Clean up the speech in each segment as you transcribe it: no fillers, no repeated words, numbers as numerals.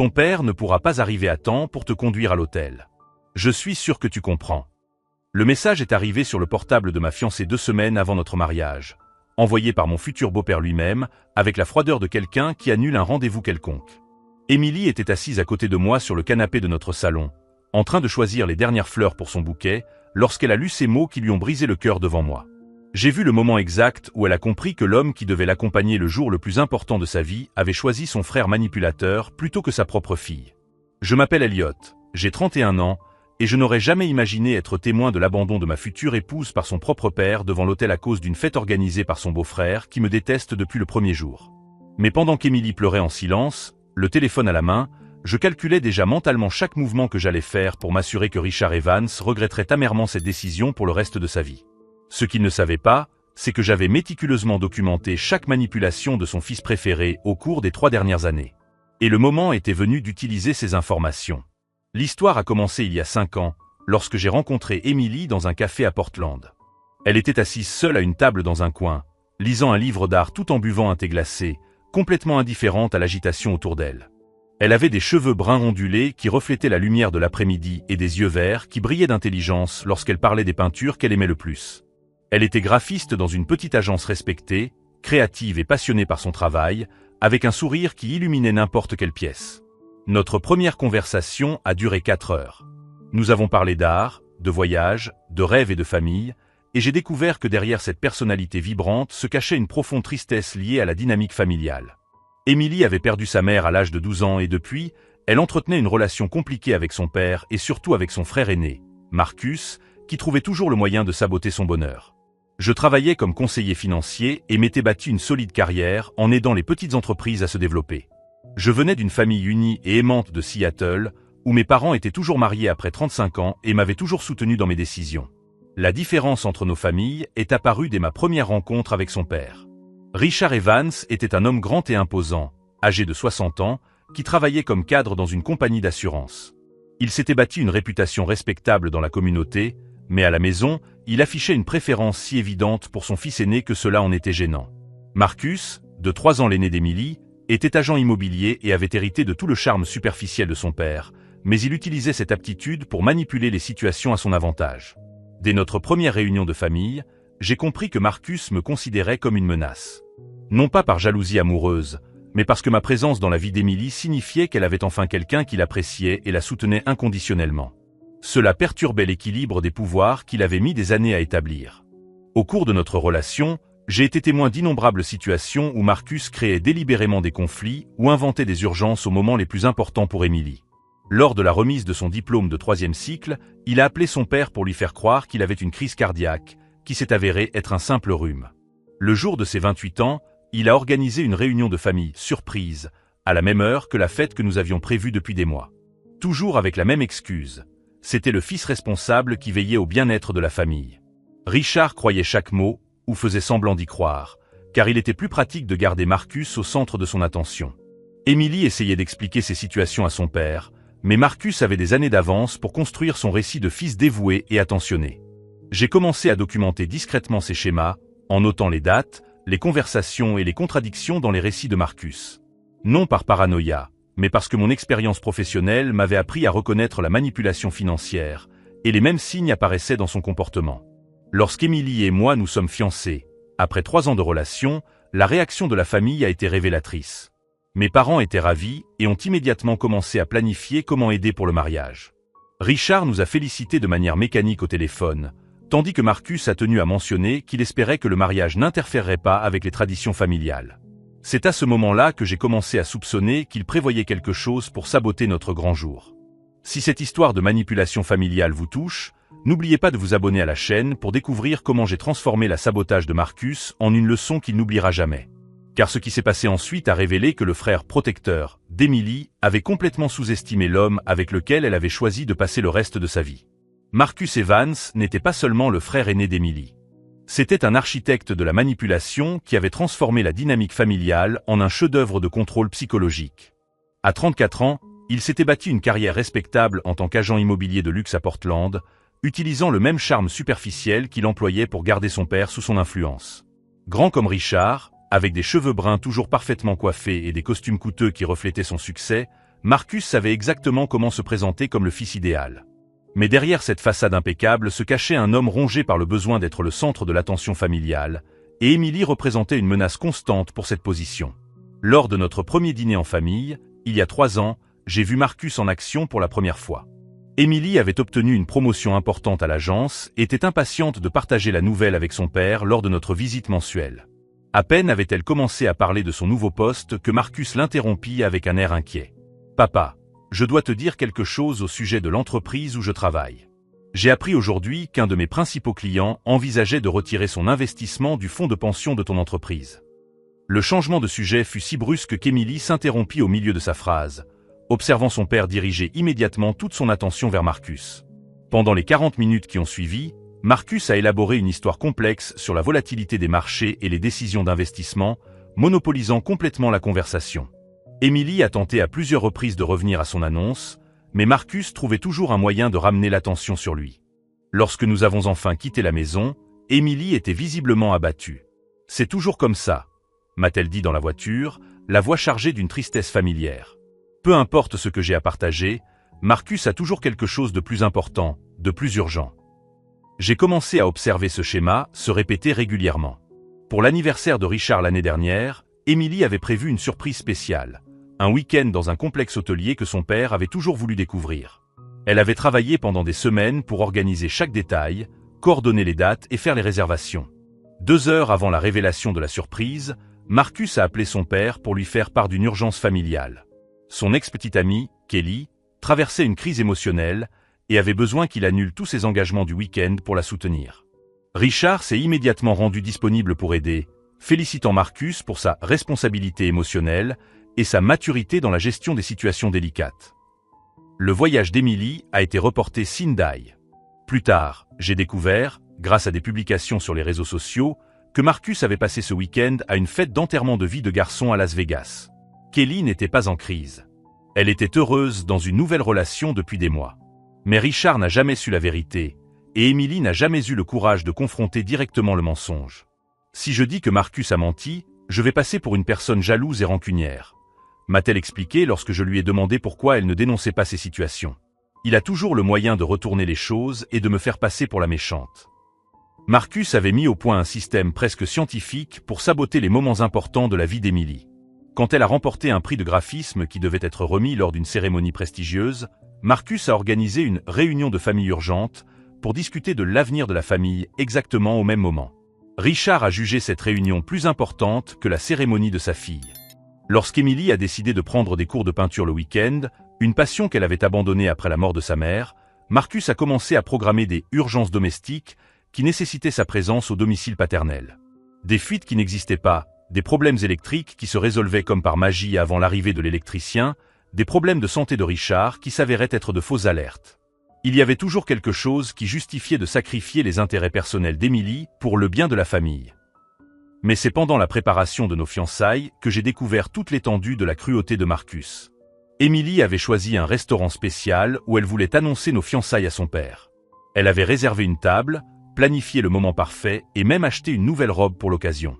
Ton père ne pourra pas arriver à temps pour te conduire à l'hôtel. Je suis sûr que tu comprends. Le message est arrivé sur le portable de ma fiancée 2 semaines avant notre mariage, envoyé par mon futur beau-père lui-même, avec la froideur de quelqu'un qui annule un rendez-vous quelconque. Émilie était assise à côté de moi sur le canapé de notre salon, en train de choisir les dernières fleurs pour son bouquet, lorsqu'elle a lu ces mots qui lui ont brisé le cœur devant moi. J'ai vu le moment exact où elle a compris que l'homme qui devait l'accompagner le jour le plus important de sa vie avait choisi son frère manipulateur plutôt que sa propre fille. Je m'appelle Elliot, j'ai 31 ans, et je n'aurais jamais imaginé être témoin de l'abandon de ma future épouse par son propre père devant l'hôtel à cause d'une fête organisée par son beau-frère qui me déteste depuis le premier jour. Mais pendant qu'Émilie pleurait en silence, le téléphone à la main, je calculais déjà mentalement chaque mouvement que j'allais faire pour m'assurer que Richard Evans regretterait amèrement cette décision pour le reste de sa vie. Ce qu'il ne savait pas, c'est que j'avais méticuleusement documenté chaque manipulation de son fils préféré au cours des 3 dernières années. Et le moment était venu d'utiliser ces informations. L'histoire a commencé il y a 5 ans, lorsque j'ai rencontré Émilie dans un café à Portland. Elle était assise seule à une table dans un coin, lisant un livre d'art tout en buvant un thé glacé, complètement indifférente à l'agitation autour d'elle. Elle avait des cheveux bruns ondulés qui reflétaient la lumière de l'après-midi et des yeux verts qui brillaient d'intelligence lorsqu'elle parlait des peintures qu'elle aimait le plus. Elle était graphiste dans une petite agence respectée, créative et passionnée par son travail, avec un sourire qui illuminait n'importe quelle pièce. Notre première conversation a duré 4 heures. Nous avons parlé d'art, de voyage, de rêves et de famille, et j'ai découvert que derrière cette personnalité vibrante se cachait une profonde tristesse liée à la dynamique familiale. Émilie avait perdu sa mère à l'âge de 12 ans et depuis, elle entretenait une relation compliquée avec son père et surtout avec son frère aîné, Marcus, qui trouvait toujours le moyen de saboter son bonheur. Je travaillais comme conseiller financier et m'étais bâti une solide carrière en aidant les petites entreprises à se développer. Je venais d'une famille unie et aimante de Seattle, où mes parents étaient toujours mariés après 35 ans et m'avaient toujours soutenu dans mes décisions. La différence entre nos familles est apparue dès ma première rencontre avec son père. Richard Evans était un homme grand et imposant, âgé de 60 ans, qui travaillait comme cadre dans une compagnie d'assurance. Il s'était bâti une réputation respectable dans la communauté, mais à la maison, il affichait une préférence si évidente pour son fils aîné que cela en était gênant. Marcus, de 3 ans l'aîné d'Émilie, était agent immobilier et avait hérité de tout le charme superficiel de son père, mais il utilisait cette aptitude pour manipuler les situations à son avantage. Dès notre première réunion de famille, j'ai compris que Marcus me considérait comme une menace. Non pas par jalousie amoureuse, mais parce que ma présence dans la vie d'Émilie signifiait qu'elle avait enfin quelqu'un qui l'appréciait et la soutenait inconditionnellement. Cela perturbait l'équilibre des pouvoirs qu'il avait mis des années à établir. Au cours de notre relation, j'ai été témoin d'innombrables situations où Marcus créait délibérément des conflits ou inventait des urgences aux moments les plus importants pour Émilie. Lors de la remise de son diplôme de 3e cycle, il a appelé son père pour lui faire croire qu'il avait une crise cardiaque, qui s'est avérée être un simple rhume. Le jour de ses 28 ans, il a organisé une réunion de famille surprise, à la même heure que la fête que nous avions prévue depuis des mois. Toujours avec la même excuse. C'était le fils responsable qui veillait au bien-être de la famille. Richard croyait chaque mot, ou faisait semblant d'y croire, car il était plus pratique de garder Marcus au centre de son attention. Émilie essayait d'expliquer ces situations à son père, mais Marcus avait des années d'avance pour construire son récit de fils dévoué et attentionné. J'ai commencé à documenter discrètement ces schémas, en notant les dates, les conversations et les contradictions dans les récits de Marcus. Non par paranoïa, mais parce que mon expérience professionnelle m'avait appris à reconnaître la manipulation financière, et les mêmes signes apparaissaient dans son comportement. Lorsqu'Émilie et moi nous sommes fiancés, après 3 ans de relation, la réaction de la famille a été révélatrice. Mes parents étaient ravis et ont immédiatement commencé à planifier comment aider pour le mariage. Richard nous a félicités de manière mécanique au téléphone, tandis que Marcus a tenu à mentionner qu'il espérait que le mariage n'interférerait pas avec les traditions familiales. C'est à ce moment-là que j'ai commencé à soupçonner qu'il prévoyait quelque chose pour saboter notre grand jour. Si cette histoire de manipulation familiale vous touche, n'oubliez pas de vous abonner à la chaîne pour découvrir comment j'ai transformé la sabotage de Marcus en une leçon qu'il n'oubliera jamais. Car ce qui s'est passé ensuite a révélé que le frère protecteur d'Émilie avait complètement sous-estimé l'homme avec lequel elle avait choisi de passer le reste de sa vie. Marcus Evans n'était pas seulement le frère aîné d'Émilie. C'était un architecte de la manipulation qui avait transformé la dynamique familiale en un chef-d'œuvre de contrôle psychologique. À 34 ans, il s'était bâti une carrière respectable en tant qu'agent immobilier de luxe à Portland, utilisant le même charme superficiel qu'il employait pour garder son père sous son influence. Grand comme Richard, avec des cheveux bruns toujours parfaitement coiffés et des costumes coûteux qui reflétaient son succès, Marcus savait exactement comment se présenter comme le fils idéal. Mais derrière cette façade impeccable se cachait un homme rongé par le besoin d'être le centre de l'attention familiale, et Émilie représentait une menace constante pour cette position. Lors de notre premier dîner en famille, il y a 3 ans, j'ai vu Marcus en action pour la première fois. Émilie avait obtenu une promotion importante à l'agence et était impatiente de partager la nouvelle avec son père lors de notre visite mensuelle. À peine avait-elle commencé à parler de son nouveau poste que Marcus l'interrompit avec un air inquiet. « Papa, je dois te dire quelque chose au sujet de l'entreprise où je travaille. J'ai appris aujourd'hui qu'un de mes principaux clients envisageait de retirer son investissement du fonds de pension de ton entreprise. » Le changement de sujet fut si brusque qu'Émilie s'interrompit au milieu de sa phrase, observant son père diriger immédiatement toute son attention vers Marcus. Pendant les 40 minutes qui ont suivi, Marcus a élaboré une histoire complexe sur la volatilité des marchés et les décisions d'investissement, monopolisant complètement la conversation. Émilie a tenté à plusieurs reprises de revenir à son annonce, mais Marcus trouvait toujours un moyen de ramener l'attention sur lui. Lorsque nous avons enfin quitté la maison, Émilie était visiblement abattue. « C'est toujours comme ça », m'a-t-elle dit dans la voiture, la voix chargée d'une tristesse familière. Peu importe ce que j'ai à partager, Marcus a toujours quelque chose de plus important, de plus urgent. J'ai commencé à observer ce schéma se répéter régulièrement. Pour l'anniversaire de Richard l'année dernière, Émilie avait prévu une surprise spéciale, un week-end dans un complexe hôtelier que son père avait toujours voulu découvrir. Elle avait travaillé pendant des semaines pour organiser chaque détail, coordonner les dates et faire les réservations. 2 heures avant la révélation de la surprise, Marcus a appelé son père pour lui faire part d'une urgence familiale. Son ex-petite amie, Kelly, traversait une crise émotionnelle et avait besoin qu'il annule tous ses engagements du week-end pour la soutenir. Richard s'est immédiatement rendu disponible pour aider, félicitant Marcus pour sa responsabilité émotionnelle et sa maturité dans la gestion des situations délicates. Le voyage d'Émilie a été reporté sine die. Plus tard, j'ai découvert, grâce à des publications sur les réseaux sociaux, que Marcus avait passé ce week-end à une fête d'enterrement de vie de garçon à Las Vegas. Kelly n'était pas en crise. Elle était heureuse dans une nouvelle relation depuis des mois. Mais Richard n'a jamais su la vérité, et Émilie n'a jamais eu le courage de confronter directement le mensonge. Si je dis que Marcus a menti, je vais passer pour une personne jalouse et rancunière, m'a-t-elle expliqué lorsque je lui ai demandé pourquoi elle ne dénonçait pas ces situations. Il a toujours le moyen de retourner les choses et de me faire passer pour la méchante. Marcus avait mis au point un système presque scientifique pour saboter les moments importants de la vie d'Émilie. Quand elle a remporté un prix de graphisme qui devait être remis lors d'une cérémonie prestigieuse, Marcus a organisé une réunion de famille urgente pour discuter de l'avenir de la famille exactement au même moment. Richard a jugé cette réunion plus importante que la cérémonie de sa fille. Lorsqu'Émilie a décidé de prendre des cours de peinture le week-end, une passion qu'elle avait abandonnée après la mort de sa mère, Marcus a commencé à programmer des urgences domestiques qui nécessitaient sa présence au domicile paternel. Des fuites qui n'existaient pas, des problèmes électriques qui se résolvaient comme par magie avant l'arrivée de l'électricien, des problèmes de santé de Richard qui s'avéraient être de fausses alertes. Il y avait toujours quelque chose qui justifiait de sacrifier les intérêts personnels d'Émilie pour le bien de la famille. Mais c'est pendant la préparation de nos fiançailles que j'ai découvert toute l'étendue de la cruauté de Marcus. Émilie avait choisi un restaurant spécial où elle voulait annoncer nos fiançailles à son père. Elle avait réservé une table, planifié le moment parfait et même acheté une nouvelle robe pour l'occasion.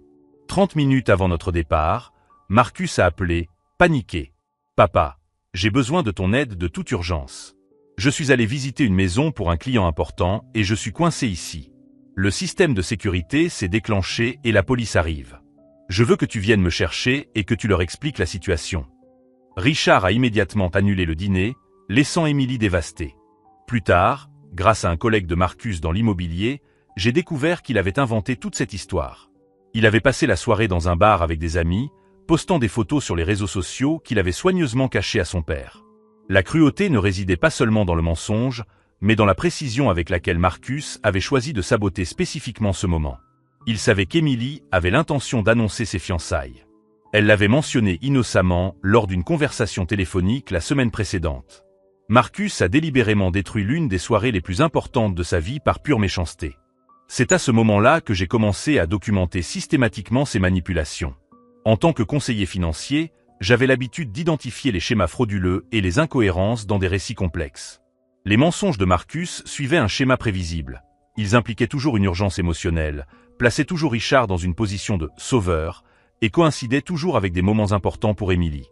30 minutes avant notre départ, Marcus a appelé, paniqué. « Papa, j'ai besoin de ton aide de toute urgence. Je suis allé visiter une maison pour un client important et je suis coincé ici. Le système de sécurité s'est déclenché et la police arrive. Je veux que tu viennes me chercher et que tu leur expliques la situation. » Richard a immédiatement annulé le dîner, laissant Émilie dévastée. Plus tard, grâce à un collègue de Marcus dans l'immobilier, j'ai découvert qu'il avait inventé toute cette histoire. Il avait passé la soirée dans un bar avec des amis, postant des photos sur les réseaux sociaux qu'il avait soigneusement cachées à son père. La cruauté ne résidait pas seulement dans le mensonge, mais dans la précision avec laquelle Marcus avait choisi de saboter spécifiquement ce moment. Il savait qu'Émilie avait l'intention d'annoncer ses fiançailles. Elle l'avait mentionné innocemment lors d'une conversation téléphonique la semaine précédente. Marcus a délibérément détruit l'une des soirées les plus importantes de sa vie par pure méchanceté. C'est à ce moment-là que j'ai commencé à documenter systématiquement ces manipulations. En tant que conseiller financier, j'avais l'habitude d'identifier les schémas frauduleux et les incohérences dans des récits complexes. Les mensonges de Marcus suivaient un schéma prévisible. Ils impliquaient toujours une urgence émotionnelle, plaçaient toujours Richard dans une position de « sauveur » et coïncidaient toujours avec des moments importants pour Émilie.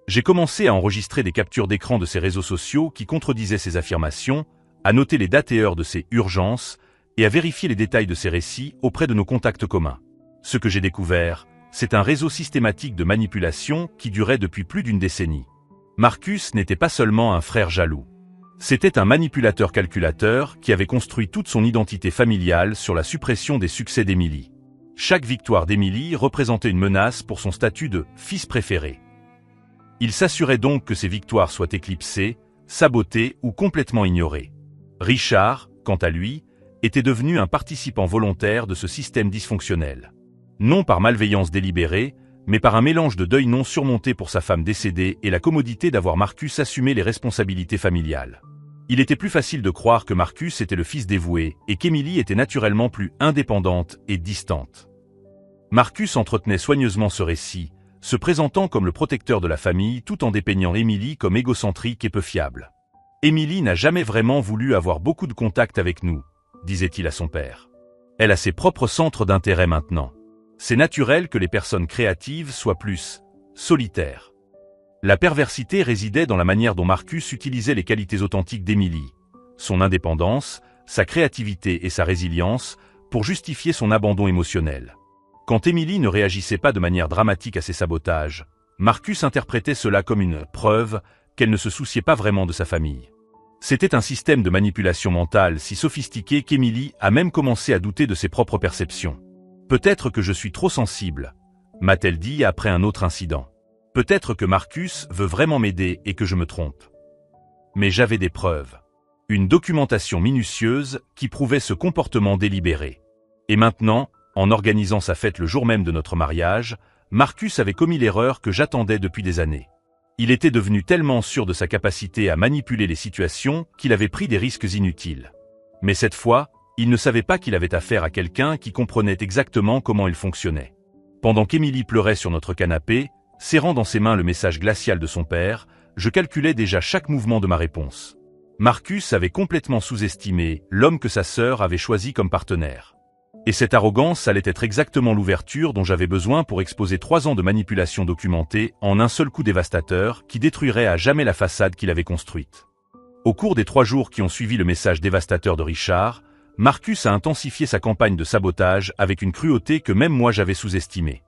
J'ai commencé à enregistrer des captures d'écran de ses réseaux sociaux qui contredisaient ses affirmations, à noter les dates et heures de ses urgences et à vérifier les détails de ses récits auprès de nos contacts communs. Ce que j'ai découvert, c'est un réseau systématique de manipulation qui durait depuis plus d'une décennie. Marcus n'était pas seulement un frère jaloux. C'était un manipulateur-calculateur qui avait construit toute son identité familiale sur la suppression des succès d'Emily. Chaque victoire d'Emily représentait une menace pour son statut de « fils préféré ». Il s'assurait donc que ces victoires soient éclipsées, sabotées ou complètement ignorées. Richard, quant à lui, était devenu un participant volontaire de ce système dysfonctionnel. Non par malveillance délibérée, mais par un mélange de deuil non surmonté pour sa femme décédée et la commodité d'avoir Marcus assumé les responsabilités familiales. Il était plus facile de croire que Marcus était le fils dévoué et qu'Emily était naturellement plus indépendante et distante. Marcus entretenait soigneusement ce récit, se présentant comme le protecteur de la famille tout en dépeignant Emily comme égocentrique et peu fiable. « Emily n'a jamais vraiment voulu avoir beaucoup de contact avec nous », disait-il à son père. « Elle a ses propres centres d'intérêt maintenant. C'est naturel que les personnes créatives soient plus solitaires. » La perversité résidait dans la manière dont Marcus utilisait les qualités authentiques d'Emily, son indépendance, sa créativité et sa résilience, pour justifier son abandon émotionnel. Quand Emily ne réagissait pas de manière dramatique à ses sabotages, Marcus interprétait cela comme une preuve qu'elle ne se souciait pas vraiment de sa famille. C'était un système de manipulation mentale si sophistiqué qu'Emily a même commencé à douter de ses propres perceptions. « Peut-être que je suis trop sensible », m'a-t-elle dit après un autre incident. « Peut-être que Marcus veut vraiment m'aider et que je me trompe. » Mais j'avais des preuves. Une documentation minutieuse qui prouvait ce comportement délibéré. Et maintenant, en organisant sa fête le jour même de notre mariage, Marcus avait commis l'erreur que j'attendais depuis des années. Il était devenu tellement sûr de sa capacité à manipuler les situations qu'il avait pris des risques inutiles. Mais cette fois, il ne savait pas qu'il avait affaire à quelqu'un qui comprenait exactement comment il fonctionnait. Pendant qu'Emily pleurait sur notre canapé, serrant dans ses mains le message glacial de son père, je calculais déjà chaque mouvement de ma réponse. Marcus avait complètement sous-estimé l'homme que sa sœur avait choisi comme partenaire. Et cette arrogance allait être exactement l'ouverture dont j'avais besoin pour exposer 3 ans de manipulation documentée en un seul coup dévastateur qui détruirait à jamais la façade qu'il avait construite. Au cours des 3 jours qui ont suivi le message dévastateur de Richard, Marcus a intensifié sa campagne de sabotage avec une cruauté que même moi j'avais sous-estimée.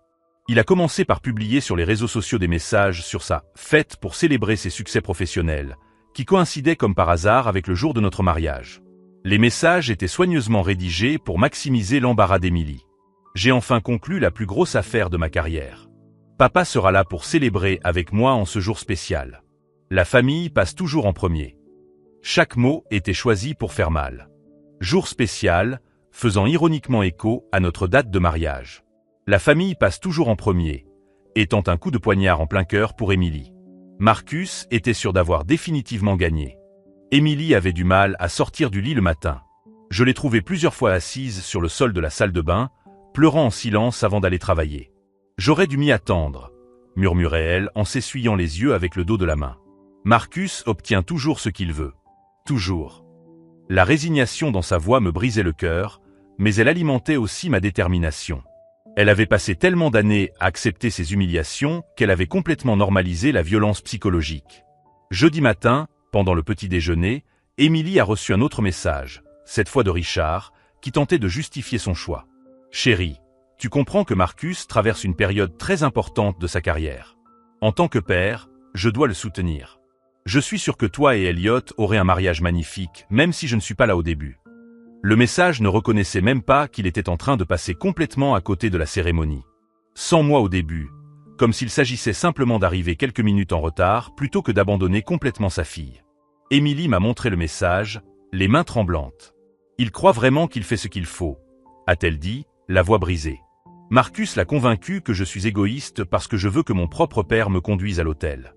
Il a commencé par publier sur les réseaux sociaux des messages sur sa fête pour célébrer ses succès professionnels, qui coïncidaient comme par hasard avec le jour de notre mariage. Les messages étaient soigneusement rédigés pour maximiser l'embarras d'Emily. J'ai enfin conclu la plus grosse affaire de ma carrière. Papa sera là pour célébrer avec moi en ce jour spécial. La famille passe toujours en premier. Chaque mot était choisi pour faire mal. Jour spécial, faisant ironiquement écho à notre date de mariage. La famille passe toujours en premier, étant un coup de poignard en plein cœur pour Emily. Marcus était sûr d'avoir définitivement gagné. Emily avait du mal à sortir du lit le matin. Je l'ai trouvée plusieurs fois assise sur le sol de la salle de bain, pleurant en silence avant d'aller travailler. « J'aurais dû m'y attendre », murmurait-elle en s'essuyant les yeux avec le dos de la main. Marcus obtient toujours ce qu'il veut. Toujours. La résignation dans sa voix me brisait le cœur, mais elle alimentait aussi ma détermination. Elle avait passé tellement d'années à accepter ses humiliations qu'elle avait complètement normalisé la violence psychologique. Jeudi matin, pendant le petit déjeuner, Emily a reçu un autre message, cette fois de Richard, qui tentait de justifier son choix. « Chérie, tu comprends que Marcus traverse une période très importante de sa carrière. En tant que père, je dois le soutenir. Je suis sûr que toi et Elliot aurez un mariage magnifique, même si je ne suis pas là au début. » Le message ne reconnaissait même pas qu'il était en train de passer complètement à côté de la cérémonie. Sans moi au début, comme s'il s'agissait simplement d'arriver quelques minutes en retard plutôt que d'abandonner complètement sa fille. Emily m'a montré le message, les mains tremblantes. « Il croit vraiment qu'il fait ce qu'il faut », a-t-elle dit, la voix brisée. Marcus l'a convaincu que je suis égoïste parce que je veux que mon propre père me conduise à l'hôtel.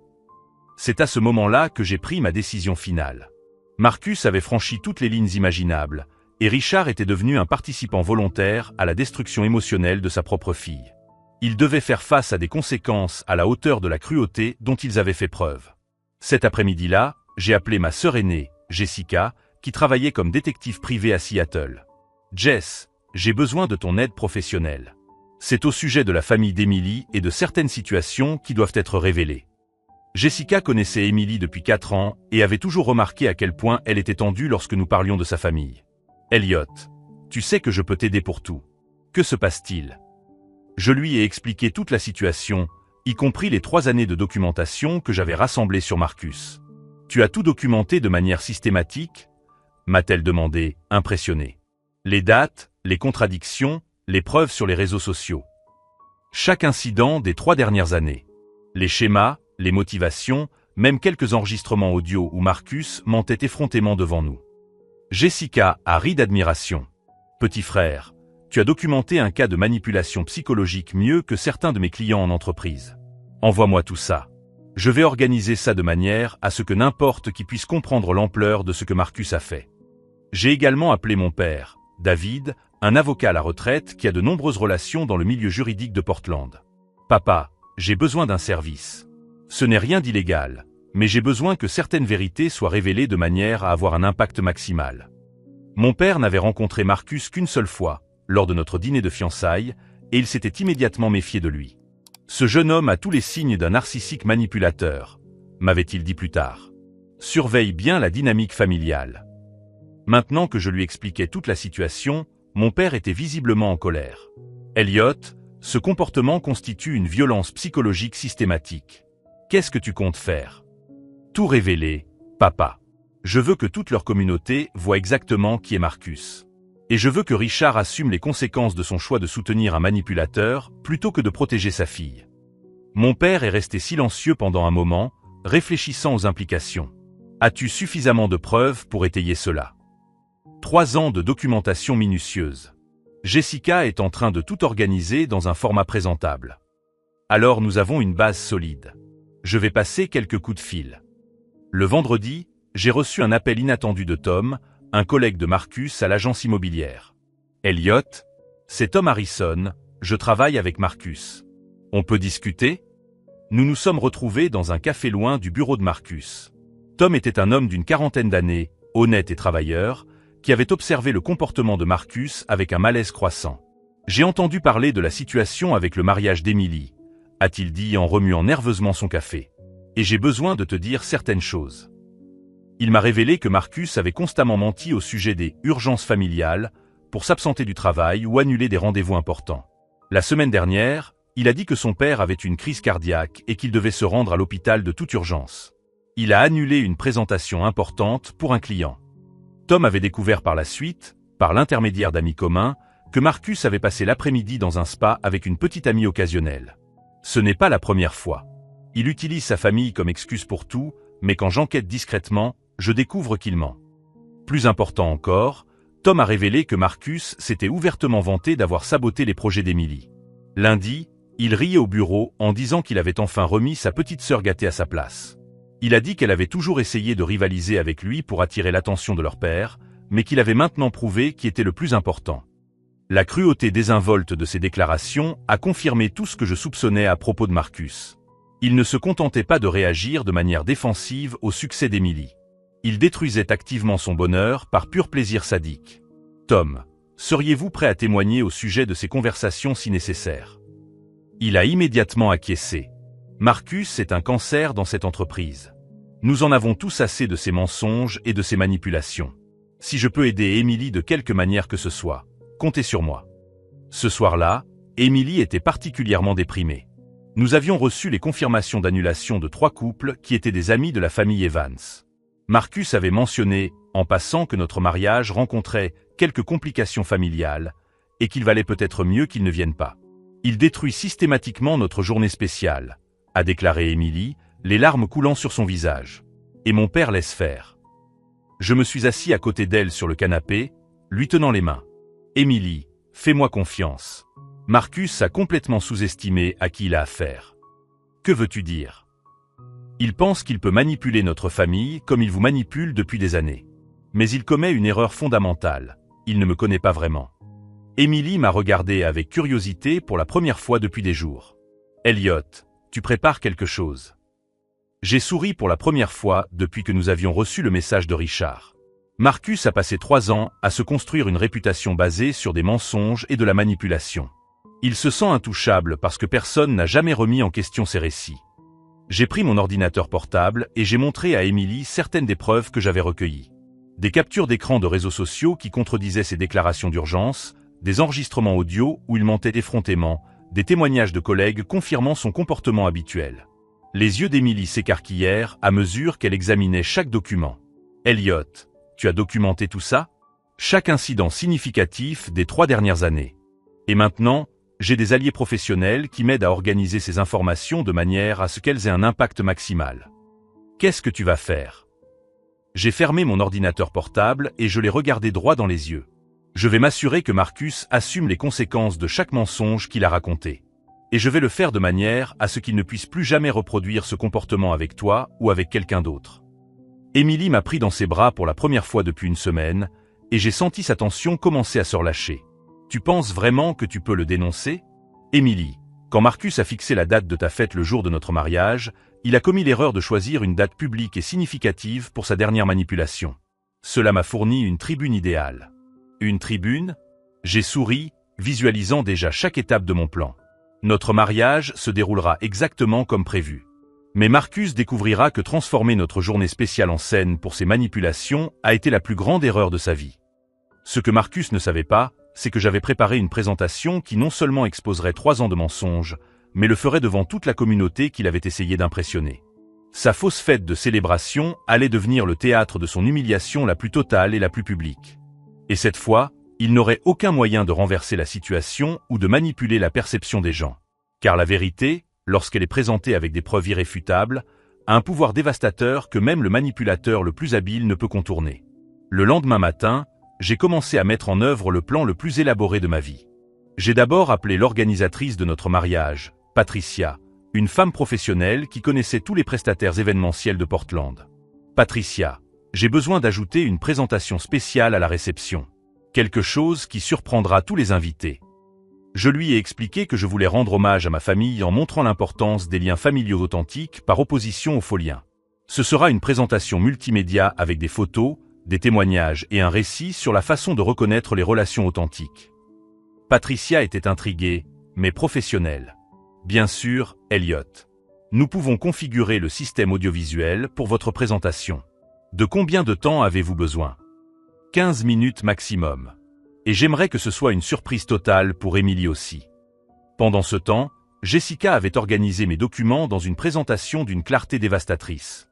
C'est à ce moment-là que j'ai pris ma décision finale. Marcus avait franchi toutes les lignes imaginables, et Richard était devenu un participant volontaire à la destruction émotionnelle de sa propre fille. Ils devaient faire face à des conséquences à la hauteur de la cruauté dont ils avaient fait preuve. Cet après-midi-là, j'ai appelé ma sœur aînée, Jessica, qui travaillait comme détective privée à Seattle. « Jess, j'ai besoin de ton aide professionnelle. C'est au sujet de la famille d'Emily et de certaines situations qui doivent être révélées. » Jessica connaissait Émilie depuis 4 ans et avait toujours remarqué à quel point elle était tendue lorsque nous parlions de sa famille. Elliot, tu sais que je peux t'aider pour tout. Que se passe-t-il? Je lui ai expliqué toute la situation, y compris les 3 années de documentation que j'avais rassemblées sur Marcus. Tu as tout documenté de manière systématique? M'a-t-elle demandé, impressionnée. Les dates, les contradictions, les preuves sur les réseaux sociaux. Chaque incident des 3 dernières années. Les schémas, les motivations, même quelques enregistrements audio où Marcus mentait effrontément devant nous. Jessica a ri d'admiration. Petit frère, tu as documenté un cas de manipulation psychologique mieux que certains de mes clients en entreprise. Envoie-moi tout ça. Je vais organiser ça de manière à ce que n'importe qui puisse comprendre l'ampleur de ce que Marcus a fait. J'ai également appelé mon père, David, un avocat à la retraite qui a de nombreuses relations dans le milieu juridique de Portland. Papa, j'ai besoin d'un service. Ce n'est rien d'illégal, mais j'ai besoin que certaines vérités soient révélées de manière à avoir un impact maximal. Mon père n'avait rencontré Marcus qu'une seule fois, lors de notre dîner de fiançailles, et il s'était immédiatement méfié de lui. Ce jeune homme a tous les signes d'un narcissique manipulateur, m'avait-il dit plus tard. Surveille bien la dynamique familiale. Maintenant que je lui expliquais toute la situation, mon père était visiblement en colère. Elliot, ce comportement constitue une violence psychologique systématique. Qu'est-ce que tu comptes faire? Tout révéler, papa. Je veux que toute leur communauté voit exactement qui est Marcus. Et je veux que Richard assume les conséquences de son choix de soutenir un manipulateur plutôt que de protéger sa fille. Mon père est resté silencieux pendant un moment, réfléchissant aux implications. As-tu suffisamment de preuves pour étayer cela? 3 ans de documentation minutieuse. Jessica est en train de tout organiser dans un format présentable. Alors nous avons une base solide. Je vais passer quelques coups de fil. Le vendredi, j'ai reçu un appel inattendu de Tom, un collègue de Marcus à l'agence immobilière. Elliot, c'est Tom Harrison, je travaille avec Marcus. On peut discuter? Nous nous sommes retrouvés dans un café loin du bureau de Marcus. Tom était un homme d'une 40aine d'années, honnête et travailleur, qui avait observé le comportement de Marcus avec un malaise croissant. J'ai entendu parler de la situation avec le mariage d'Émilie, a-t-il dit en remuant nerveusement son café. Et j'ai besoin de te dire certaines choses. Il m'a révélé que Marcus avait constamment menti au sujet des urgences familiales pour s'absenter du travail ou annuler des rendez-vous importants. La semaine dernière, il a dit que son père avait une crise cardiaque et qu'il devait se rendre à l'hôpital de toute urgence. Il a annulé une présentation importante pour un client. Tom avait découvert par la suite, par l'intermédiaire d'amis communs, que Marcus avait passé l'après-midi dans un spa avec une petite amie occasionnelle. Ce n'est pas la première fois. Il utilise sa famille comme excuse pour tout, mais quand j'enquête discrètement, je découvre qu'il ment. Plus important encore, Tom a révélé que Marcus s'était ouvertement vanté d'avoir saboté les projets d'Émilie. Lundi, il riait au bureau en disant qu'il avait enfin remis sa petite sœur gâtée à sa place. Il a dit qu'elle avait toujours essayé de rivaliser avec lui pour attirer l'attention de leur père, mais qu'il avait maintenant prouvé qui était le plus important. La cruauté désinvolte de ses déclarations a confirmé tout ce que je soupçonnais à propos de Marcus. Il ne se contentait pas de réagir de manière défensive au succès d'Émilie. Il détruisait activement son bonheur par pur plaisir sadique. Tom, seriez-vous prêt à témoigner au sujet de ces conversations si nécessaire? Il a immédiatement acquiescé. Marcus est un cancer dans cette entreprise. Nous en avons tous assez de ces mensonges et de ces manipulations. Si je peux aider Émilie de quelque manière que ce soit, comptez sur moi. Ce soir-là, Émilie était particulièrement déprimée. Nous avions reçu les confirmations d'annulation de 3 couples qui étaient des amis de la famille Evans. Marcus avait mentionné, en passant, que notre mariage rencontrait quelques complications familiales et qu'il valait peut-être mieux qu'ils ne viennent pas. Il détruit systématiquement notre journée spéciale, a déclaré Émilie, les larmes coulant sur son visage. Et mon père laisse faire. Je me suis assis à côté d'elle sur le canapé, lui tenant les mains. Émilie, fais-moi confiance. Marcus a complètement sous-estimé à qui il a affaire. Que veux-tu dire? Il pense qu'il peut manipuler notre famille comme il vous manipule depuis des années. Mais il commet une erreur fondamentale. Il ne me connaît pas vraiment. Émilie m'a regardé avec curiosité pour la première fois depuis des jours. Elliot, tu prépares quelque chose. J'ai souri pour la première fois depuis que nous avions reçu le message de Richard. Marcus a passé 3 ans à se construire une réputation basée sur des mensonges et de la manipulation. Il se sent intouchable parce que personne n'a jamais remis en question ses récits. J'ai pris mon ordinateur portable et j'ai montré à Émilie certaines des preuves que j'avais recueillies. Des captures d'écran de réseaux sociaux qui contredisaient ses déclarations d'urgence, des enregistrements audio où il mentait effrontément, des témoignages de collègues confirmant son comportement habituel. Les yeux d'Émilie s'écarquillèrent à mesure qu'elle examinait chaque document. « Elliot, tu as documenté tout ça ? Chaque incident significatif des 3 dernières années. Et maintenant, j'ai des alliés professionnels qui m'aident à organiser ces informations de manière à ce qu'elles aient un impact maximal. Qu'est-ce que tu vas faire ? » J'ai fermé mon ordinateur portable et je l'ai regardé droit dans les yeux. Je vais m'assurer que Marcus assume les conséquences de chaque mensonge qu'il a raconté. Et je vais le faire de manière à ce qu'il ne puisse plus jamais reproduire ce comportement avec toi ou avec quelqu'un d'autre. Émilie m'a pris dans ses bras pour la première fois depuis une semaine, et j'ai senti sa tension commencer à se relâcher. Tu penses vraiment que tu peux le dénoncer ? Émilie, quand Marcus a fixé la date de ta fête le jour de notre mariage, il a commis l'erreur de choisir une date publique et significative pour sa dernière manipulation. Cela m'a fourni une tribune idéale. Une tribune ? J'ai souri, visualisant déjà chaque étape de mon plan. Notre mariage se déroulera exactement comme prévu. Mais Marcus découvrira que transformer notre journée spéciale en scène pour ses manipulations a été la plus grande erreur de sa vie. Ce que Marcus ne savait pas, c'est que j'avais préparé une présentation qui non seulement exposerait 3 ans de mensonges, mais le ferait devant toute la communauté qu'il avait essayé d'impressionner. Sa fausse fête de célébration allait devenir le théâtre de son humiliation la plus totale et la plus publique. Et cette fois, il n'aurait aucun moyen de renverser la situation ou de manipuler la perception des gens. Car la vérité, lorsqu'elle est présentée avec des preuves irréfutables, a un pouvoir dévastateur que même le manipulateur le plus habile ne peut contourner. Le lendemain matin, j'ai commencé à mettre en œuvre le plan le plus élaboré de ma vie. J'ai d'abord appelé l'organisatrice de notre mariage, Patricia, une femme professionnelle qui connaissait tous les prestataires événementiels de Portland. Patricia, j'ai besoin d'ajouter une présentation spéciale à la réception. Quelque chose qui surprendra tous les invités. Je lui ai expliqué que je voulais rendre hommage à ma famille en montrant l'importance des liens familiaux authentiques par opposition aux faux liens. Ce sera une présentation multimédia avec des photos, des témoignages et un récit sur la façon de reconnaître les relations authentiques. Patricia était intriguée, mais professionnelle. Bien sûr, Elliot. Nous pouvons configurer le système audiovisuel pour votre présentation. De combien de temps avez-vous besoin ? 15 minutes maximum. Et j'aimerais que ce soit une surprise totale pour Émilie aussi. Pendant ce temps, Jessica avait organisé mes documents dans une présentation d'une clarté dévastatrice.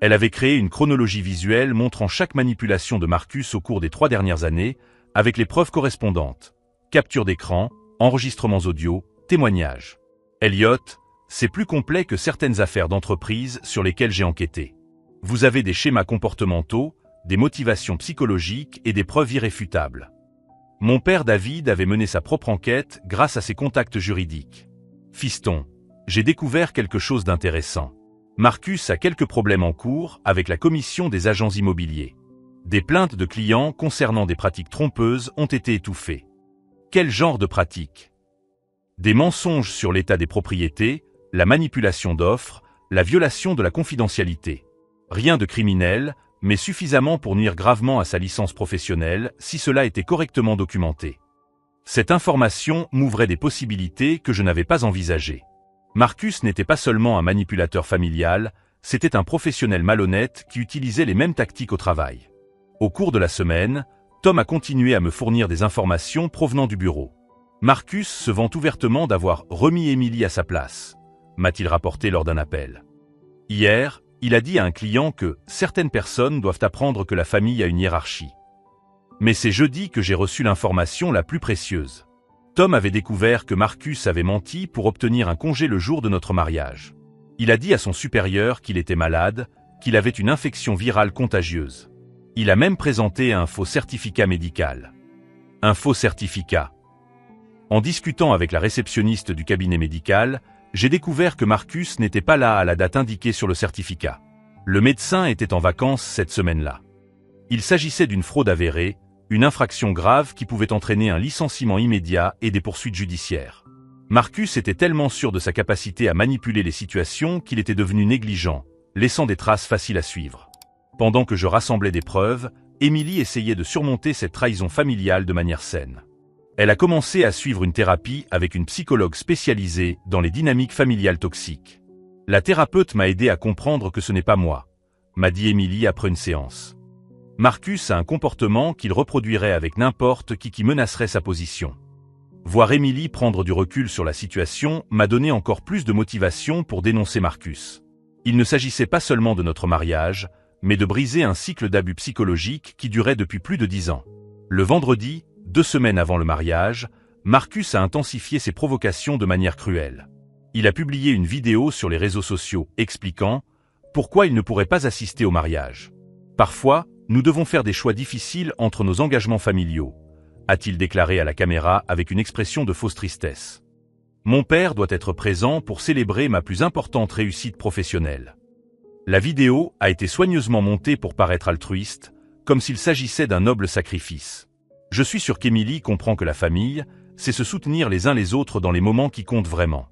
Elle avait créé une chronologie visuelle montrant chaque manipulation de Marcus au cours des 3 dernières années, avec les preuves correspondantes. Capture d'écran, enregistrements audio, témoignages. Elliot, c'est plus complet que certaines affaires d'entreprise sur lesquelles j'ai enquêté. Vous avez des schémas comportementaux, des motivations psychologiques et des preuves irréfutables. Mon père David avait mené sa propre enquête grâce à ses contacts juridiques. Fiston, j'ai découvert quelque chose d'intéressant. Marcus a quelques problèmes en cours avec la commission des agents immobiliers. Des plaintes de clients concernant des pratiques trompeuses ont été étouffées. Quel genre de pratiques ? Des mensonges sur l'état des propriétés, la manipulation d'offres, la violation de la confidentialité. Rien de criminel, mais suffisamment pour nuire gravement à sa licence professionnelle si cela était correctement documenté. Cette information m'ouvrait des possibilités que je n'avais pas envisagées. Marcus n'était pas seulement un manipulateur familial, c'était un professionnel malhonnête qui utilisait les mêmes tactiques au travail. Au cours de la semaine, Tom a continué à me fournir des informations provenant du bureau. Marcus se vant ouvertement d'avoir remis Émilie à sa place, m'a-t-il rapporté lors d'un appel. Hier, il a dit à un client que certaines personnes doivent apprendre que la famille a une hiérarchie. Mais c'est jeudi que j'ai reçu l'information la plus précieuse. Tom avait découvert que Marcus avait menti pour obtenir un congé le jour de notre mariage. Il a dit à son supérieur qu'il était malade, qu'il avait une infection virale contagieuse. Il a même présenté un faux certificat médical. Un faux certificat. En discutant avec la réceptionniste du cabinet médical, j'ai découvert que Marcus n'était pas là à la date indiquée sur le certificat. Le médecin était en vacances cette semaine-là. Il s'agissait d'une fraude avérée, une infraction grave qui pouvait entraîner un licenciement immédiat et des poursuites judiciaires. Marcus était tellement sûr de sa capacité à manipuler les situations qu'il était devenu négligent, laissant des traces faciles à suivre. Pendant que je rassemblais des preuves, Émilie essayait de surmonter cette trahison familiale de manière saine. Elle a commencé à suivre une thérapie avec une psychologue spécialisée dans les dynamiques familiales toxiques. La thérapeute m'a aidé à comprendre que ce n'est pas moi, m'a dit Émilie après une séance. Marcus a un comportement qu'il reproduirait avec n'importe qui menacerait sa position. Voir Émilie prendre du recul sur la situation m'a donné encore plus de motivation pour dénoncer Marcus. Il ne s'agissait pas seulement de notre mariage, mais de briser un cycle d'abus psychologiques qui durait depuis plus de 10 ans. Le vendredi, 2 semaines avant le mariage, Marcus a intensifié ses provocations de manière cruelle. Il a publié une vidéo sur les réseaux sociaux expliquant pourquoi il ne pourrait pas assister au mariage. Parfois, nous devons faire des choix difficiles entre nos engagements familiaux, a-t-il déclaré à la caméra avec une expression de fausse tristesse. Mon père doit être présent pour célébrer ma plus importante réussite professionnelle. La vidéo a été soigneusement montée pour paraître altruiste, comme s'il s'agissait d'un noble sacrifice. Je suis sûr qu'Émilie comprend que la famille, c'est se soutenir les uns les autres dans les moments qui comptent vraiment.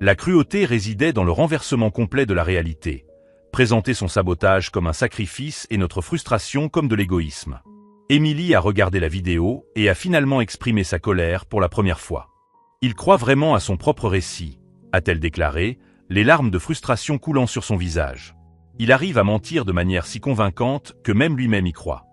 La cruauté résidait dans le renversement complet de la réalité, présenter son sabotage comme un sacrifice et notre frustration comme de l'égoïsme. Émilie a regardé la vidéo et a finalement exprimé sa colère pour la première fois. Il croit vraiment à son propre récit, a-t-elle déclaré, les larmes de frustration coulant sur son visage. Il arrive à mentir de manière si convaincante que même lui-même y croit.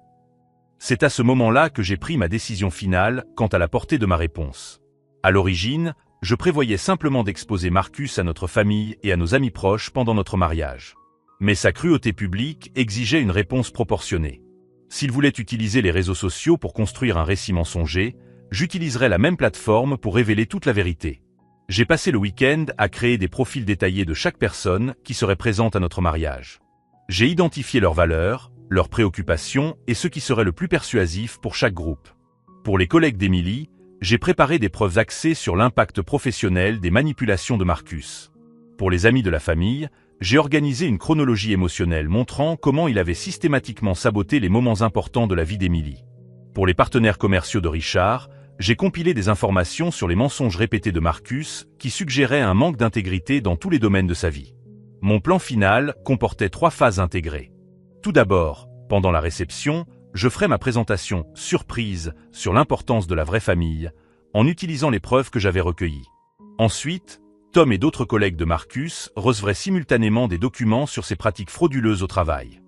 C'est à ce moment-là que j'ai pris ma décision finale quant à la portée de ma réponse. À l'origine, je prévoyais simplement d'exposer Marcus à notre famille et à nos amis proches pendant notre mariage. Mais sa cruauté publique exigeait une réponse proportionnée. S'il voulait utiliser les réseaux sociaux pour construire un récit mensonger, j'utiliserais la même plateforme pour révéler toute la vérité. J'ai passé le week-end à créer des profils détaillés de chaque personne qui serait présente à notre mariage. J'ai identifié leurs valeurs, leurs préoccupations et ce qui serait le plus persuasif pour chaque groupe. Pour les collègues d'Émilie, j'ai préparé des preuves axées sur l'impact professionnel des manipulations de Marcus. Pour les amis de la famille, j'ai organisé une chronologie émotionnelle montrant comment il avait systématiquement saboté les moments importants de la vie d'Émilie. Pour les partenaires commerciaux de Richard, j'ai compilé des informations sur les mensonges répétés de Marcus qui suggéraient un manque d'intégrité dans tous les domaines de sa vie. Mon plan final comportait 3 phases intégrées. Tout d'abord, pendant la réception, je ferai ma présentation surprise sur l'importance de la vraie famille, en utilisant les preuves que j'avais recueillies. Ensuite, Tom et d'autres collègues de Marcus recevraient simultanément des documents sur ses pratiques frauduleuses au travail.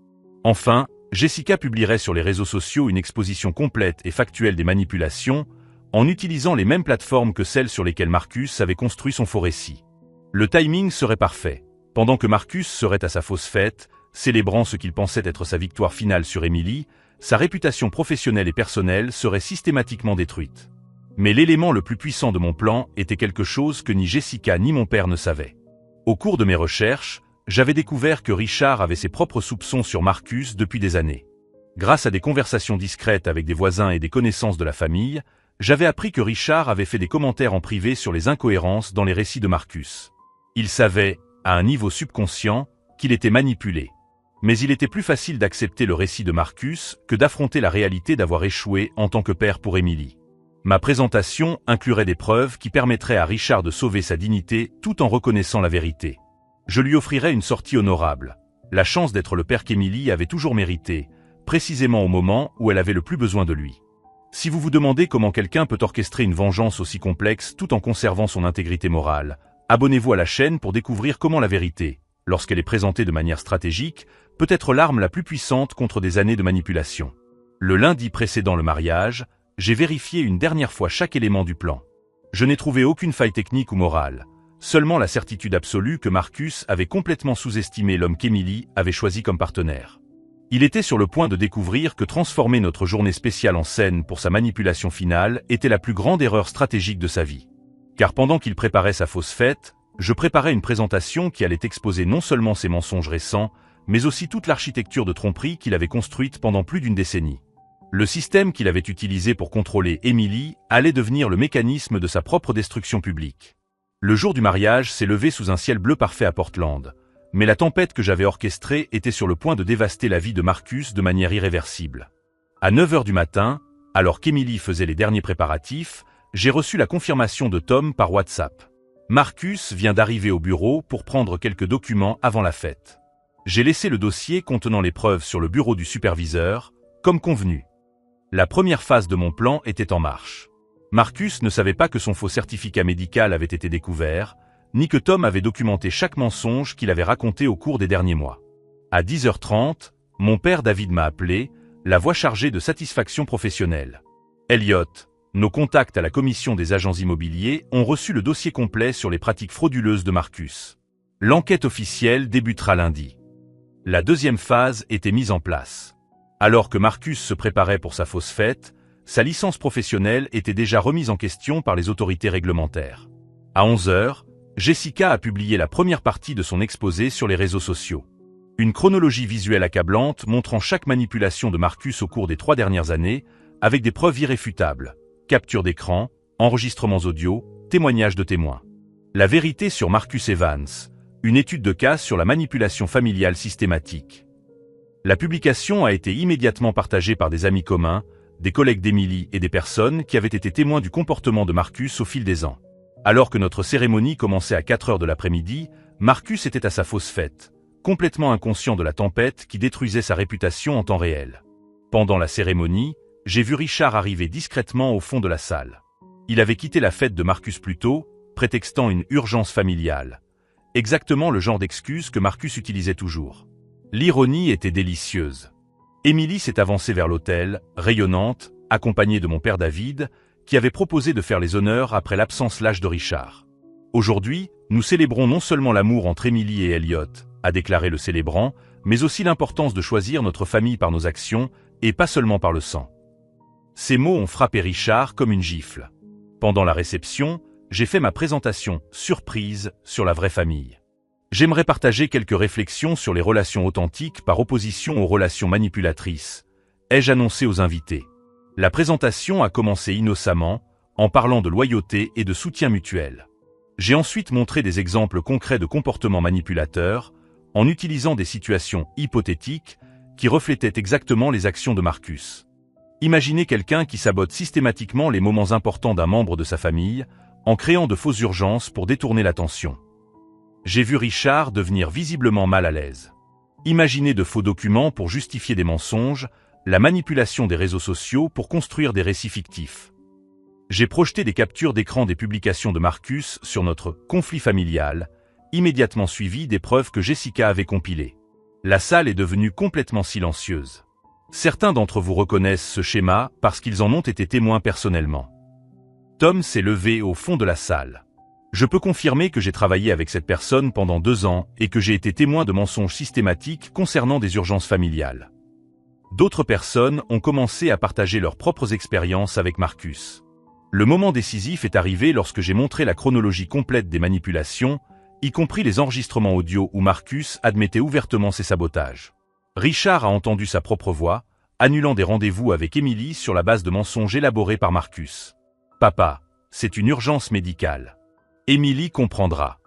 Enfin, Jessica publierait sur les réseaux sociaux une exposition complète et factuelle des manipulations, en utilisant les mêmes plateformes que celles sur lesquelles Marcus avait construit son faux récit. Le timing serait parfait. Pendant que Marcus serait à sa fausse fête, célébrant ce qu'il pensait être sa victoire finale sur Émilie, sa réputation professionnelle et personnelle serait systématiquement détruite. Mais l'élément le plus puissant de mon plan était quelque chose que ni Jessica ni mon père ne savaient. Au cours de mes recherches, j'avais découvert que Richard avait ses propres soupçons sur Marcus depuis des années. Grâce à des conversations discrètes avec des voisins et des connaissances de la famille, j'avais appris que Richard avait fait des commentaires en privé sur les incohérences dans les récits de Marcus. Il savait, à un niveau subconscient, qu'il était manipulé. Mais il était plus facile d'accepter le récit de Marcus que d'affronter la réalité d'avoir échoué en tant que père pour Émilie. Ma présentation inclurait des preuves qui permettraient à Richard de sauver sa dignité tout en reconnaissant la vérité. Je lui offrirais une sortie honorable, la chance d'être le père qu'Émilie avait toujours mérité, précisément au moment où elle avait le plus besoin de lui. Si vous vous demandez comment quelqu'un peut orchestrer une vengeance aussi complexe tout en conservant son intégrité morale, abonnez-vous à la chaîne pour découvrir comment la vérité, lorsqu'elle est présentée de manière stratégique, peut être l'arme la plus puissante contre des années de manipulation. Le lundi précédant le mariage, j'ai vérifié une dernière fois chaque élément du plan. Je n'ai trouvé aucune faille technique ou morale, seulement la certitude absolue que Marcus avait complètement sous-estimé l'homme qu'Émilie avait choisi comme partenaire. Il était sur le point de découvrir que transformer notre journée spéciale en scène pour sa manipulation finale était la plus grande erreur stratégique de sa vie. Car pendant qu'il préparait sa fausse fête, je préparais une présentation qui allait exposer non seulement ses mensonges récents, mais aussi toute l'architecture de tromperie qu'il avait construite pendant plus d'une décennie. Le système qu'il avait utilisé pour contrôler Émilie allait devenir le mécanisme de sa propre destruction publique. Le jour du mariage s'est levé sous un ciel bleu parfait à Portland, mais la tempête que j'avais orchestrée était sur le point de dévaster la vie de Marcus de manière irréversible. À 9 h du matin, alors qu'Émilie faisait les derniers préparatifs, j'ai reçu la confirmation de Tom par WhatsApp. Marcus vient d'arriver au bureau pour prendre quelques documents avant la fête. J'ai laissé le dossier contenant les preuves sur le bureau du superviseur, comme convenu. La première phase de mon plan était en marche. Marcus ne savait pas que son faux certificat médical avait été découvert, ni que Tom avait documenté chaque mensonge qu'il avait raconté au cours des derniers mois. À 10h30, mon père David m'a appelé, la voix chargée de satisfaction professionnelle. Elliot, nos contacts à la commission des agents immobiliers ont reçu le dossier complet sur les pratiques frauduleuses de Marcus. L'enquête officielle débutera lundi. La deuxième phase était mise en place. Alors que Marcus se préparait pour sa fausse fête, sa licence professionnelle était déjà remise en question par les autorités réglementaires. À 11h, Jessica a publié la première partie de son exposé sur les réseaux sociaux. Une chronologie visuelle accablante montrant chaque manipulation de Marcus au cours des 3 dernières années, avec des preuves irréfutables, captures d'écran, enregistrements audio, témoignages de témoins. La vérité sur Marcus Evans, une étude de cas sur la manipulation familiale systématique. La publication a été immédiatement partagée par des amis communs, des collègues d'Emily et des personnes qui avaient été témoins du comportement de Marcus au fil des ans. Alors que notre cérémonie commençait à 4h de l'après-midi, Marcus était à sa fausse fête, complètement inconscient de la tempête qui détruisait sa réputation en temps réel. Pendant la cérémonie, j'ai vu Richard arriver discrètement au fond de la salle. Il avait quitté la fête de Marcus plus tôt, prétextant une urgence familiale. Exactement le genre d'excuse que Marcus utilisait toujours. L'ironie était délicieuse. Emily s'est avancée vers l'hôtel, rayonnante, accompagnée de mon père David, qui avait proposé de faire les honneurs après l'absence lâche de Richard. Aujourd'hui, nous célébrons non seulement l'amour entre Emily et Elliot, a déclaré le célébrant, mais aussi l'importance de choisir notre famille par nos actions, et pas seulement par le sang. Ces mots ont frappé Richard comme une gifle. Pendant la réception, j'ai fait ma présentation surprise sur la vraie famille. J'aimerais partager quelques réflexions sur les relations authentiques par opposition aux relations manipulatrices, ai-je annoncé aux invités. La présentation a commencé innocemment, en parlant de loyauté et de soutien mutuel. J'ai ensuite montré des exemples concrets de comportements manipulateurs, en utilisant des situations hypothétiques qui reflétaient exactement les actions de Marcus. Imaginez quelqu'un qui sabote systématiquement les moments importants d'un membre de sa famille, en créant de fausses urgences pour détourner l'attention. J'ai vu Richard devenir visiblement mal à l'aise. Imaginez de faux documents pour justifier des mensonges, la manipulation des réseaux sociaux pour construire des récits fictifs. J'ai projeté des captures d'écran des publications de Marcus sur notre conflit familial, immédiatement suivi des preuves que Jessica avait compilées. La salle est devenue complètement silencieuse. Certains d'entre vous reconnaissent ce schéma parce qu'ils en ont été témoins personnellement. Tom s'est levé au fond de la salle. Je peux confirmer que j'ai travaillé avec cette personne pendant 2 ans et que j'ai été témoin de mensonges systématiques concernant des urgences familiales. D'autres personnes ont commencé à partager leurs propres expériences avec Marcus. Le moment décisif est arrivé lorsque j'ai montré la chronologie complète des manipulations, y compris les enregistrements audio où Marcus admettait ouvertement ses sabotages. Richard a entendu sa propre voix, annulant des rendez-vous avec Emily sur la base de mensonges élaborés par Marcus. « Papa, c'est une urgence médicale. Emily comprendra. »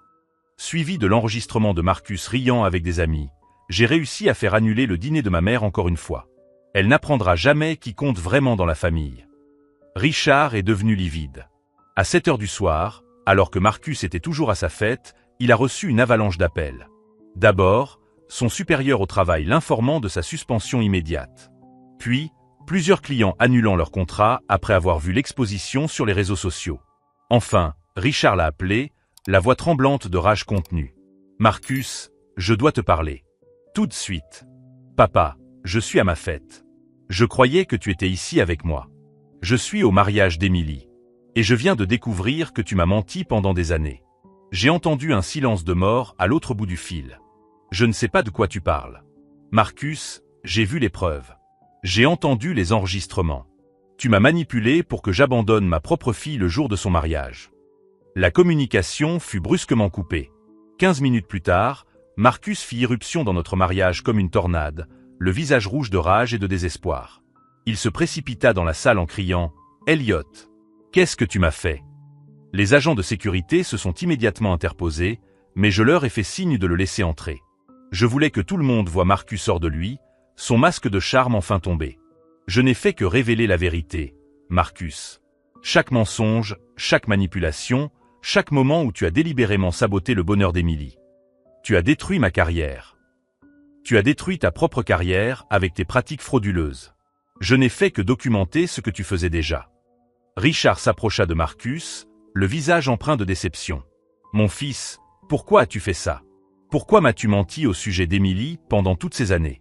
Suivi de l'enregistrement de Marcus riant avec des amis, j'ai réussi à faire annuler le dîner de ma mère encore une fois. Elle n'apprendra jamais qui compte vraiment dans la famille. Richard est devenu livide. À 7h du soir, alors que Marcus était toujours à sa fête, il a reçu une avalanche d'appels. D'abord, son supérieur au travail l'informant de sa suspension immédiate. Puis, plusieurs clients annulant leur contrat après avoir vu l'exposition sur les réseaux sociaux. Enfin, Richard l'a appelé, la voix tremblante de rage contenue. « Marcus, je dois te parler. Tout de suite. Papa, je suis à ma fête. Je croyais que tu étais ici avec moi. Je suis au mariage d'Emily. Et je viens de découvrir que tu m'as menti pendant des années. J'ai entendu un silence de mort à l'autre bout du fil. Je ne sais pas de quoi tu parles. Marcus, j'ai vu les preuves. J'ai entendu les enregistrements. Tu m'as manipulé pour que j'abandonne ma propre fille le jour de son mariage. » La communication fut brusquement coupée. 15 minutes plus tard, Marcus fit irruption dans notre mariage comme une tornade, le visage rouge de rage et de désespoir. Il se précipita dans la salle en criant « Elliot, qu'est-ce que tu m'as fait ?» Les agents de sécurité se sont immédiatement interposés, mais je leur ai fait signe de le laisser entrer. Je voulais que tout le monde voie Marcus hors de lui, son masque de charme enfin tombé. Je n'ai fait que révéler la vérité, Marcus. Chaque mensonge, chaque manipulation, chaque moment où tu as délibérément saboté le bonheur d'Emily. Tu as détruit ma carrière. Tu as détruit ta propre carrière avec tes pratiques frauduleuses. Je n'ai fait que documenter ce que tu faisais déjà. Richard s'approcha de Marcus, le visage empreint de déception. Mon fils, pourquoi as-tu fait ça? Pourquoi m'as-tu menti au sujet d'Émilie pendant toutes ces années?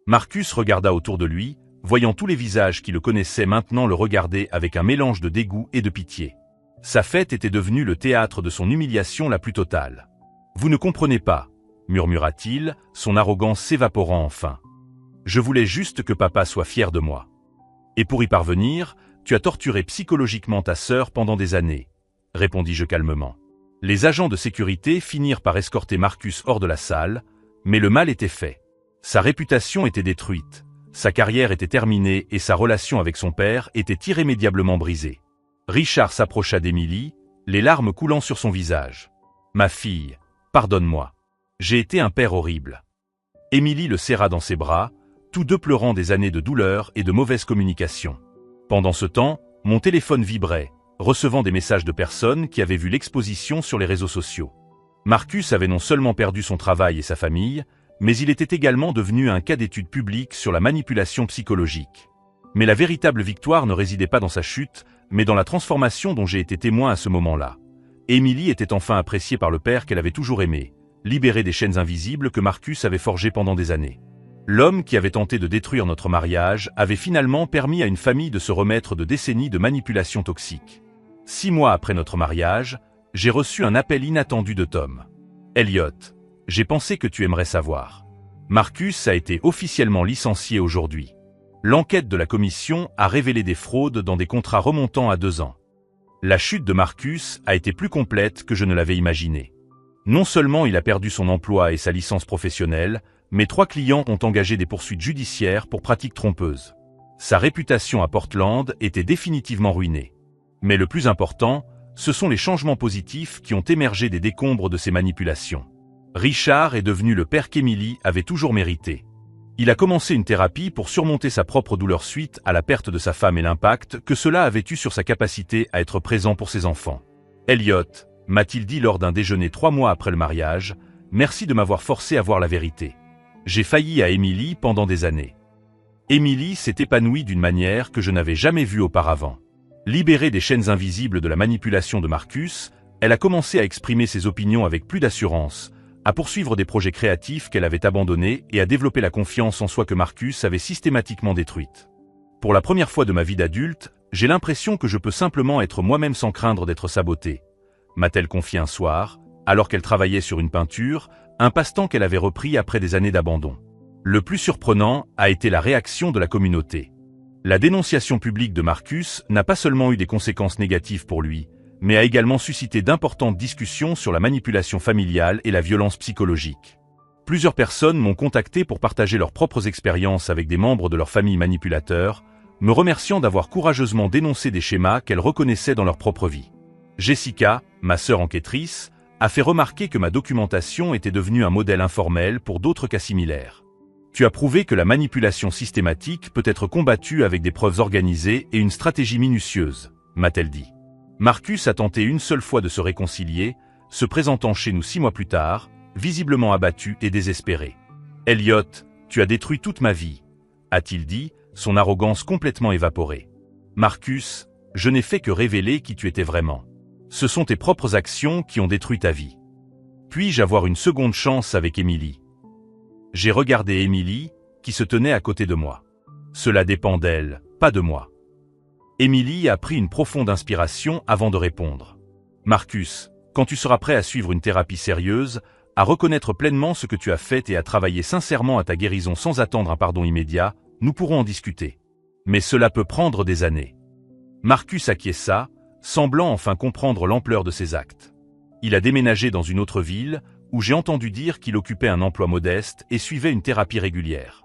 Marcus regarda autour de lui, voyant tous les visages qui le connaissaient maintenant le regarder avec un mélange de dégoût et de pitié. Sa fête était devenue le théâtre de son humiliation la plus totale. « Vous ne comprenez pas », murmura-t-il, son arrogance s'évaporant enfin. « Je voulais juste que papa soit fier de moi. Et pour y parvenir, tu as torturé psychologiquement ta sœur pendant des années, » répondis-je calmement. Les agents de sécurité finirent par escorter Marcus hors de la salle, mais le mal était fait. Sa réputation était détruite, sa carrière était terminée et sa relation avec son père était irrémédiablement brisée. Richard s'approcha d'Émilie, les larmes coulant sur son visage. « Ma fille, pardonne-moi. J'ai été un père horrible. » Émilie le serra dans ses bras, tous deux pleurant des années de douleur et de mauvaise communication. Pendant ce temps, mon téléphone vibrait, recevant des messages de personnes qui avaient vu l'exposition sur les réseaux sociaux. Marcus avait non seulement perdu son travail et sa famille, mais il était également devenu un cas d'étude publique sur la manipulation psychologique. Mais la véritable victoire ne résidait pas dans sa chute, mais dans la transformation dont j'ai été témoin à ce moment-là. Émilie était enfin appréciée par le père qu'elle avait toujours aimé, libérée des chaînes invisibles que Marcus avait forgées pendant des années. L'homme qui avait tenté de détruire notre mariage avait finalement permis à une famille de se remettre de décennies de manipulation toxique. 6 mois après notre mariage, j'ai reçu un appel inattendu de Tom. « Elliot, j'ai pensé que tu aimerais savoir. Marcus a été officiellement licencié aujourd'hui. L'enquête de la commission a révélé des fraudes dans des contrats remontant à 2 ans. La chute de Marcus a été plus complète que je ne l'avais imaginé. Non seulement il a perdu son emploi et sa licence professionnelle, mais 3 clients ont engagé des poursuites judiciaires pour pratiques trompeuses. Sa réputation à Portland était définitivement ruinée. Mais le plus important, ce sont les changements positifs qui ont émergé des décombres de ces manipulations. Richard est devenu le père qu'Émilie avait toujours mérité. Il a commencé une thérapie pour surmonter sa propre douleur suite à la perte de sa femme et l'impact que cela avait eu sur sa capacité à être présent pour ses enfants. « Elliot, m'a-t-il dit lors d'un déjeuner 3 mois après le mariage, merci de m'avoir forcé à voir la vérité. J'ai failli à Émilie pendant des années. Émilie s'est épanouie d'une manière que je n'avais jamais vue auparavant. Libérée des chaînes invisibles de la manipulation de Marcus, elle a commencé à exprimer ses opinions avec plus d'assurance, à poursuivre des projets créatifs qu'elle avait abandonnés et à développer la confiance en soi que Marcus avait systématiquement détruite. Pour la première fois de ma vie d'adulte, j'ai l'impression que je peux simplement être moi-même sans craindre d'être sabotée, m'a-t-elle confié un soir, alors qu'elle travaillait sur une peinture, un passe-temps qu'elle avait repris après des années d'abandon. Le plus surprenant a été la réaction de la communauté. La dénonciation publique de Marcus n'a pas seulement eu des conséquences négatives pour lui, mais a également suscité d'importantes discussions sur la manipulation familiale et la violence psychologique. Plusieurs personnes m'ont contacté pour partager leurs propres expériences avec des membres de leur famille manipulateurs, me remerciant d'avoir courageusement dénoncé des schémas qu'elles reconnaissaient dans leur propre vie. Jessica, ma sœur enquêtrice, a fait remarquer que ma documentation était devenue un modèle informel pour d'autres cas similaires. Tu as prouvé que la manipulation systématique peut être combattue avec des preuves organisées et une stratégie minutieuse, m'a-t-elle dit. Marcus a tenté une seule fois de se réconcilier, se présentant chez nous 6 mois plus tard, visiblement abattu et désespéré. « Elliot, tu as détruit toute ma vie », a-t-il dit, son arrogance complètement évaporée. « Marcus, je n'ai fait que révéler qui tu étais vraiment. Ce sont tes propres actions qui ont détruit ta vie. Puis-je avoir une seconde chance avec Émilie ?» J'ai regardé Émilie, qui se tenait à côté de moi. Cela dépend d'elle, pas de moi. Émilie a pris une profonde inspiration avant de répondre. « Marcus, quand tu seras prêt à suivre une thérapie sérieuse, à reconnaître pleinement ce que tu as fait et à travailler sincèrement à ta guérison sans attendre un pardon immédiat, nous pourrons en discuter. Mais cela peut prendre des années. » Marcus acquiesça, semblant enfin comprendre l'ampleur de ses actes. Il a déménagé dans une autre ville, où j'ai entendu dire qu'il occupait un emploi modeste et suivait une thérapie régulière.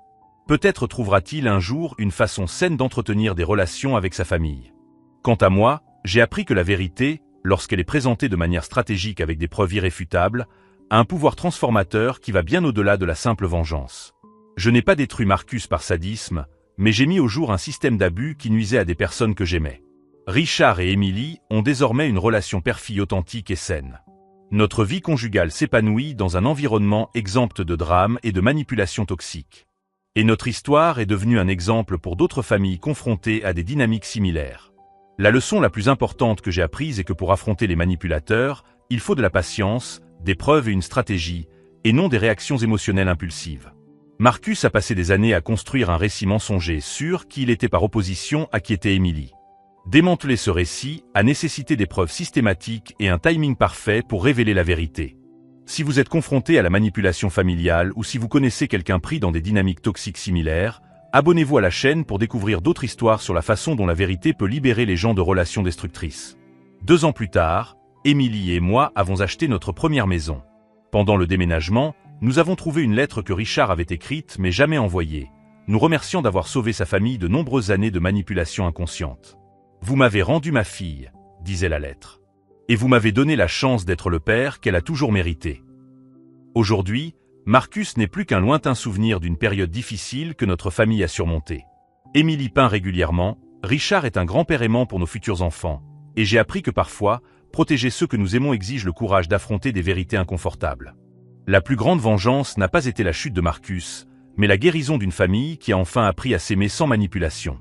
Peut-être trouvera-t-il un jour une façon saine d'entretenir des relations avec sa famille. Quant à moi, j'ai appris que la vérité, lorsqu'elle est présentée de manière stratégique avec des preuves irréfutables, a un pouvoir transformateur qui va bien au-delà de la simple vengeance. Je n'ai pas détruit Marcus par sadisme, mais j'ai mis au jour un système d'abus qui nuisait à des personnes que j'aimais. Richard et Émilie ont désormais une relation père-fille authentique et saine. Notre vie conjugale s'épanouit dans un environnement exempt de drames et de manipulations toxiques. Et notre histoire est devenue un exemple pour d'autres familles confrontées à des dynamiques similaires. La leçon la plus importante que j'ai apprise est que pour affronter les manipulateurs, Il faut de la patience, des preuves et une stratégie, et non des réactions émotionnelles impulsives. Marcus a passé des années à construire un récit mensonger sûr qu'il était par opposition à qui était Emily. Démanteler ce récit a nécessité des preuves systématiques et un timing parfait pour révéler la vérité. Si vous êtes confronté à la manipulation familiale ou si vous connaissez quelqu'un pris dans des dynamiques toxiques similaires, abonnez-vous à la chaîne pour découvrir d'autres histoires sur la façon dont la vérité peut libérer les gens de relations destructrices. 2 ans plus tard, Emily et moi avons acheté notre première maison. Pendant le déménagement, nous avons trouvé une lettre que Richard avait écrite mais jamais envoyée, nous remerciant d'avoir sauvé sa famille de nombreuses années de manipulation inconsciente. « Vous m'avez rendu ma fille », disait la lettre. « Et vous m'avez donné la chance d'être le père qu'elle a toujours mérité. » Aujourd'hui, Marcus n'est plus qu'un lointain souvenir d'une période difficile que notre famille a surmontée. Emily peint régulièrement, Richard est un grand-père aimant pour nos futurs enfants, et j'ai appris que parfois, protéger ceux que nous aimons exige le courage d'affronter des vérités inconfortables. La plus grande vengeance n'a pas été la chute de Marcus, mais la guérison d'une famille qui a enfin appris à s'aimer sans manipulation.